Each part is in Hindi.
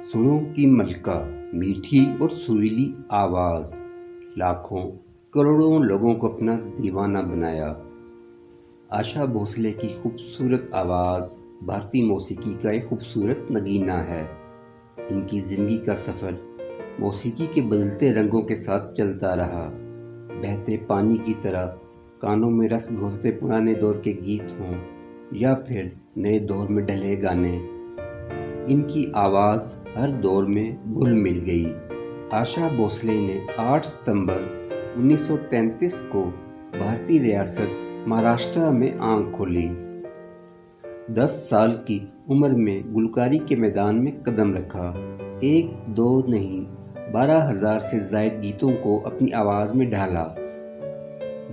सुरों की मलका, मीठी और सुरीली आवाज़, लाखों करोड़ों लोगों को अपना दीवाना बनाया। आशा भोसले की खूबसूरत आवाज़ भारतीय मौसीकी का एक खूबसूरत नगीना है। इनकी ज़िंदगी का सफ़र मौसीकी के बदलते रंगों के साथ चलता रहा। बहते पानी की तरह कानों में रस घोंसते पुराने दौर के गीत हों या फिर नए दौर में ढले गाने, इनकी आवाज़ हर दौर में घुल मिल गई। आशा भोसले ने 8 सितंबर 1933 को भारतीय रियासत महाराष्ट्र में आंख खोली। 10 साल की उम्र में गुलकारी के मैदान में कदम रखा। 1, 2 नहीं 12,000 से ज़ायद गीतों को अपनी आवाज़ में ढाला।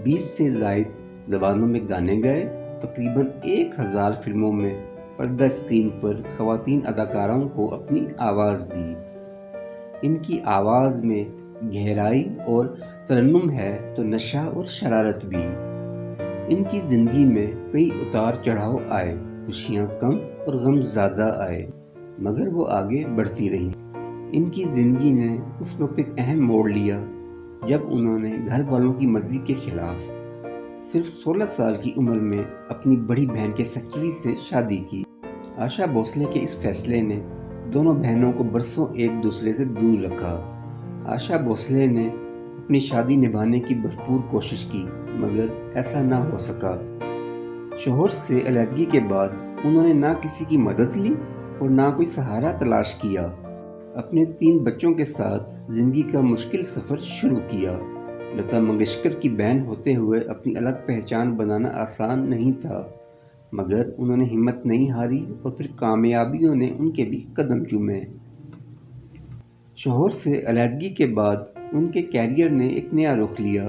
20 से ज़ायद ज़बानों में गाने गए। तकरीबन 1000 फिल्मों में पर्दा स्क्रीन पर ख़वातीन अदाकाराओं को अपनी आवाज़ दी। इनकी आवाज़ में गहराई और तरन्नुम है तो नशा और शरारत भी। इनकी ज़िंदगी में कई उतार चढ़ाव आए, खुशियाँ कम और गम ज़्यादा आए, मगर वो आगे बढ़ती रही। इनकी ज़िंदगी ने उस वक्त एक अहम मोड़ लिया जब उन्होंने घर वालों की मर्ज़ी के खिलाफ सिर्फ 16 साल की उम्र में अपनी बड़ी बहन के सेक्रेटरी से शादी की। आशा भोसले के इस फैसले ने दोनों बहनों को बरसों एक दूसरे से दूर रखा। आशा भोसले ने अपनी शादी निभाने की भरपूर कोशिश की, मगर ऐसा ना हो सका। शोहर से अलग के बाद उन्होंने ना किसी की मदद ली और ना कोई सहारा तलाश किया। अपने 3 बच्चों के साथ जिंदगी का मुश्किल सफ़र शुरू किया। लता मंगेशकर की बहन होते हुए अपनी अलग पहचान बनाना आसान नहीं था, मगर उन्होंने हिम्मत नहीं हारी और फिर कामयाबियों ने उनके भी कदम चूमे। शोहर से अलहदगी के बाद उनके कैरियर ने एक नया रुख लिया।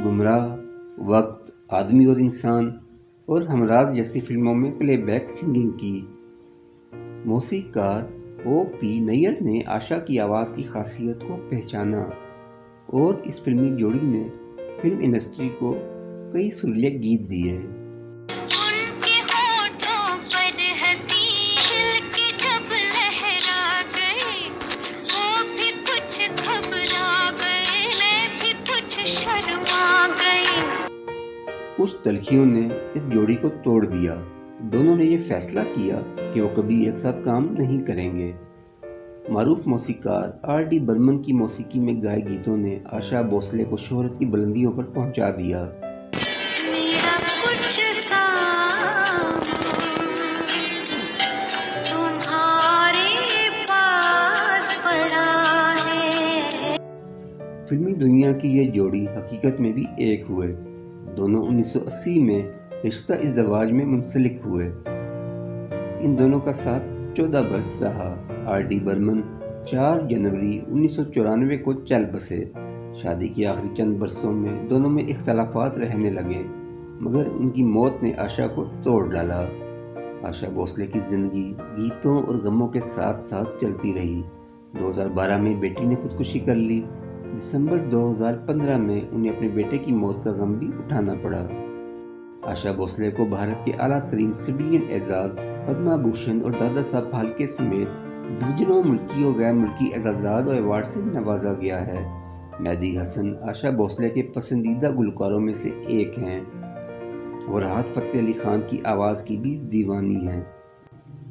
गुमराह, वक्त, आदमी और इंसान और हमराज जैसी फिल्मों में प्लेबैक सिंगिंग की। मौसीक़ार O.P. नैयर ने आशा की आवाज़ की खासियत को पहचाना और इस फिल्मी जोड़ी ने फिल्म इंडस्ट्री को कई सुरीले गीत दिए। कुछ तलखियों ने इस जोड़ी को तोड़ दिया। दोनों ने यह फैसला किया कि वो कभी एक साथ काम नहीं करेंगे। मारूफ मौसीक़ार R.D. बर्मन की मौसीकी में गाए गीतों ने आशा भोसले को शोहरत की बुलंदियों पर पहुंचा दिया। फिल्मी दुनिया की ये जोड़ी हकीकत में भी एक हुए। दोनों 1980 में रिश्ता इज़्दवाज में मुंसलिक हुए। इन दोनों का साथ 14 बरस रहा। R.D. बर्मन 4 जनवरी 1994 को चल बसे। शादी के आखिरी चंद बरसों में दोनों में इख्तलाफात रहने लगे, मगर उनकी मौत ने आशा को तोड़ डाला। आशा भोसले की ज़िंदगी गीतों और गमों के साथ साथ चलती रही। 2012 में बेटी ने खुदकुशी कर ली। दिसंबर 2015 में उन्हें अपने बेटे की मौत का गम भी उठाना पड़ा। आशा भोसले को भारत के आला तरीन सिविलियन एजाज़ पद्मा भूषण और दादा साहब फाल्के समेत दर्जनों मुल्की और गैर मुल्की एजाज़ात और अवार्ड से नवाजा गया है। मेहदी हसन आशा भोसले के पसंदीदा गुलकारों में से एक हैं और राहत फ़तेह अली खान की आवाज़ की भी दीवानी हैं।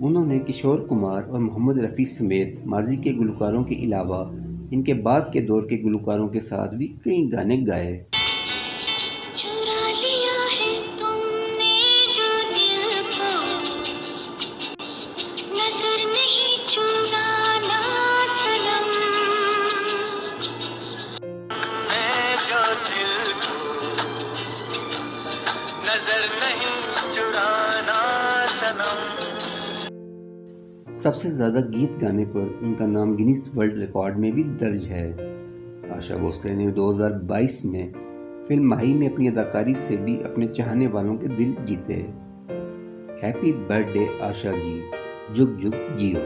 उन्होंने किशोर कुमार और मोहम्मद रफ़ी समेत माजी के गुलकारों के अलावा इनके बाद के दौर के गुलकारों के साथ भी कई गाने गाए। सबसे ज़्यादा गीत गाने पर उनका नाम गिनीज वर्ल्ड रिकॉर्ड में भी दर्ज है। आशा भोसले ने 2022 में फिल्म माही में अपनी अदाकारी से भी अपने चाहने वालों के दिल जीते। हैप्पी बर्थडे आशा जी, जुग जुग जियो।